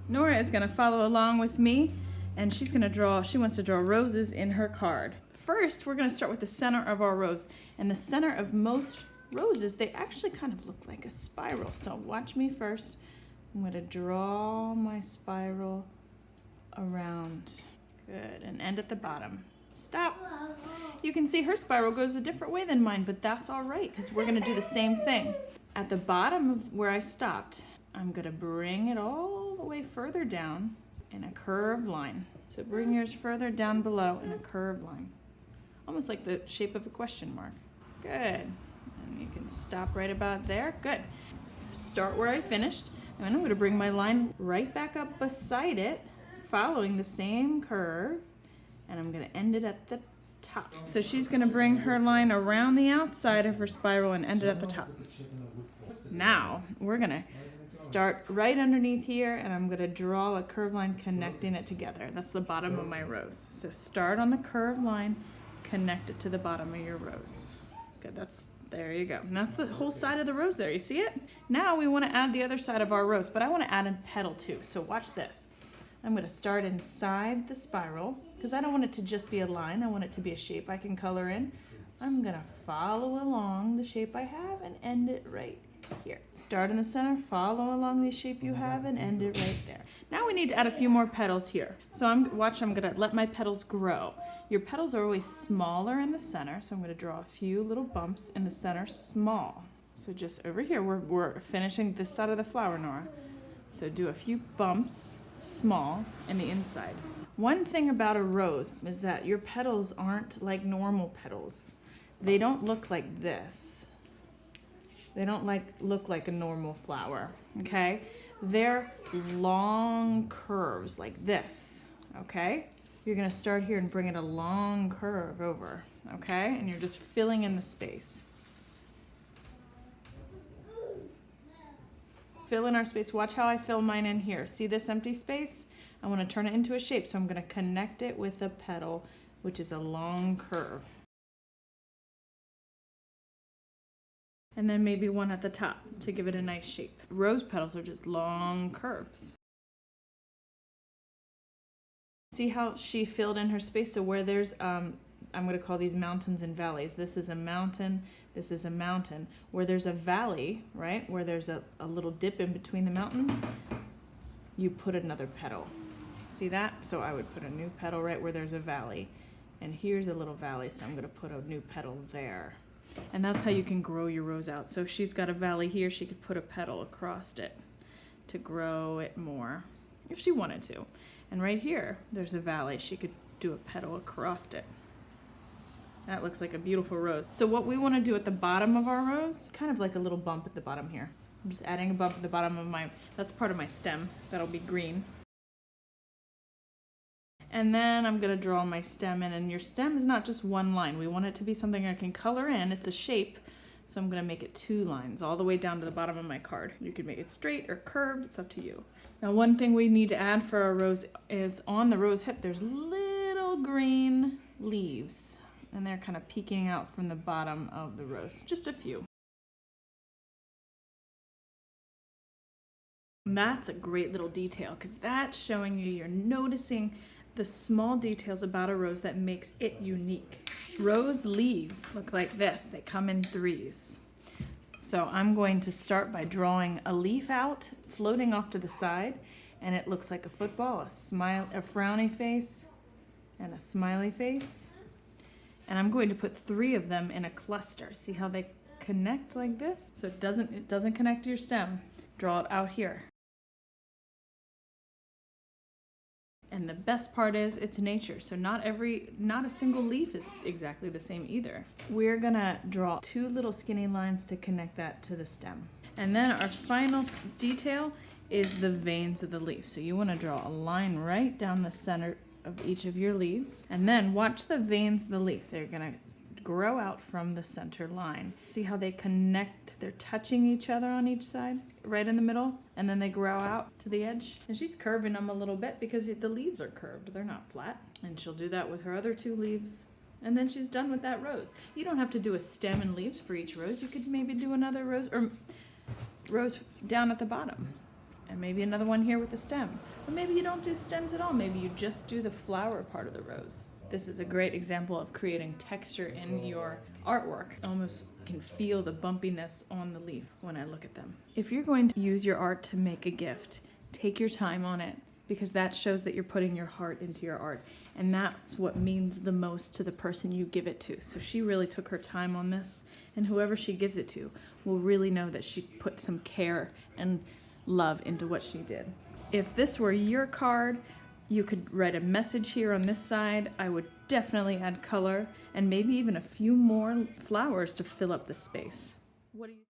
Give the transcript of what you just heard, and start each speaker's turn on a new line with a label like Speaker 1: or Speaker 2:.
Speaker 1: Nora is gonna follow along with me, and she wants to draw roses in her card. First, we're gonna start with the center of our rose. And the center of most roses, they actually kind of look like a spiral. So watch me first. I'm gonna draw my spiral around. Good, and end at the bottom. Stop. You can see her spiral goes a different way than mine, but that's all right, because we're gonna do the same thing. At the bottom of where I stopped, I'm gonna bring it all the way further down in a curved line. So bring yours further down below in a curved line. Almost like the shape of a question mark. Good. And you can stop right about there. Good. Start where I finished. And I'm gonna bring my line right back up beside it, following the same curve. And I'm gonna end it at the top. So she's gonna bring her line around the outside of her spiral and end it at the top. Now, we're gonna start right underneath here, and I'm gonna draw a curved line connecting it together. That's the bottom of my rose. So start on the curved line, connect it to the bottom of your rose. Good, there you go. And that's the whole side of the rose there, you see it? Now we wanna add the other side of our rose, but I wanna add a petal too, so watch this. I'm gonna start inside the spiral, because I don't want it to just be a line, I want it to be a shape I can color in. I'm gonna follow along the shape I have and end it right here. Start in the center, follow along the shape you have and end it right there. Now we need to add a few more petals here. So I'm gonna let my petals grow. Your petals are always smaller in the center, so I'm gonna draw a few little bumps in the center, small. So just over here, we're finishing this side of the flower, Nora. So do a few bumps, small, in the inside. One thing about a rose is that your petals aren't like normal petals. They don't look like this. They don't look like a normal flower, okay? They're long curves like this, okay? You're gonna start here and bring it a long curve over, okay? And you're just filling in the space. Fill in our space. Watch how I fill mine in here. See this empty space? I want to turn it into a shape, so I'm going to connect it with a petal, which is a long curve. And then maybe one at the top to give it a nice shape. Rose petals are just long curves. See how she filled in her space? So where there's, I'm going to call these mountains and valleys. This is a mountain, this is a mountain. Where there's a valley, right, where there's a little dip in between the mountains, you put another petal. See that? So I would put a new petal right where there's a valley. And here's a little valley, so I'm going to put a new petal there. And that's how you can grow your rose out. So if she's got a valley here, she could put a petal across it to grow it more, if she wanted to. And right here, there's a valley. She could do a petal across it. That looks like a beautiful rose. So what we want to do at the bottom of our rose, kind of like a little bump at the bottom here. I'm just adding a bump at the bottom of that's part of my stem. That'll be green. And then I'm going to draw my stem in, and your stem is not just one line. We want it to be something I can color in. It's a shape, so I'm going to make it 2 lines all the way down to the bottom of my card. You can make it straight or curved, it's up to you. Now one thing we need to add for our rose is on the rose hip, there's little green leaves, and they're kind of peeking out from the bottom of the rose, just a few. And that's a great little detail, because that's showing you're noticing the small details about a rose that makes it unique. Rose leaves look like this. They come in 3s. So I'm going to start by drawing a leaf out, floating off to the side, and it looks like a football, a frowny face, and a smiley face. And I'm going to put 3 of them in a cluster. See how they connect like this? So it doesn't connect to your stem. Draw it out here. And the best part is it's nature, so not a single leaf is exactly the same either. We're gonna draw 2 little skinny lines to connect that to the stem. And then our final detail is the veins of the leaf. So you wanna draw a line right down the center of each of your leaves. And then watch the veins of the leaf. They're gonna grow out from the center line. See how they connect? They're touching each other on each side, right in the middle, and then they grow out to the edge. And she's curving them a little bit because the leaves are curved, they're not flat. And she'll do that with her other 2 leaves. And then she's done with that rose. You don't have to do a stem and leaves for each rose. You could maybe do another rose, or rose down at the bottom. And maybe another one here with the stem. Or maybe you don't do stems at all. Maybe you just do the flower part of the rose. This is a great example of creating texture in your artwork. Almost can feel the bumpiness on the leaf when I look at them. If you're going to use your art to make a gift, take your time on it, because that shows that you're putting your heart into your art. And that's what means the most to the person you give it to. So she really took her time on this, and whoever she gives it to will really know that she put some care and love into what she did. If this were your card, you could write a message here on this side. I would definitely add color and maybe even a few more flowers to fill up the space. What do you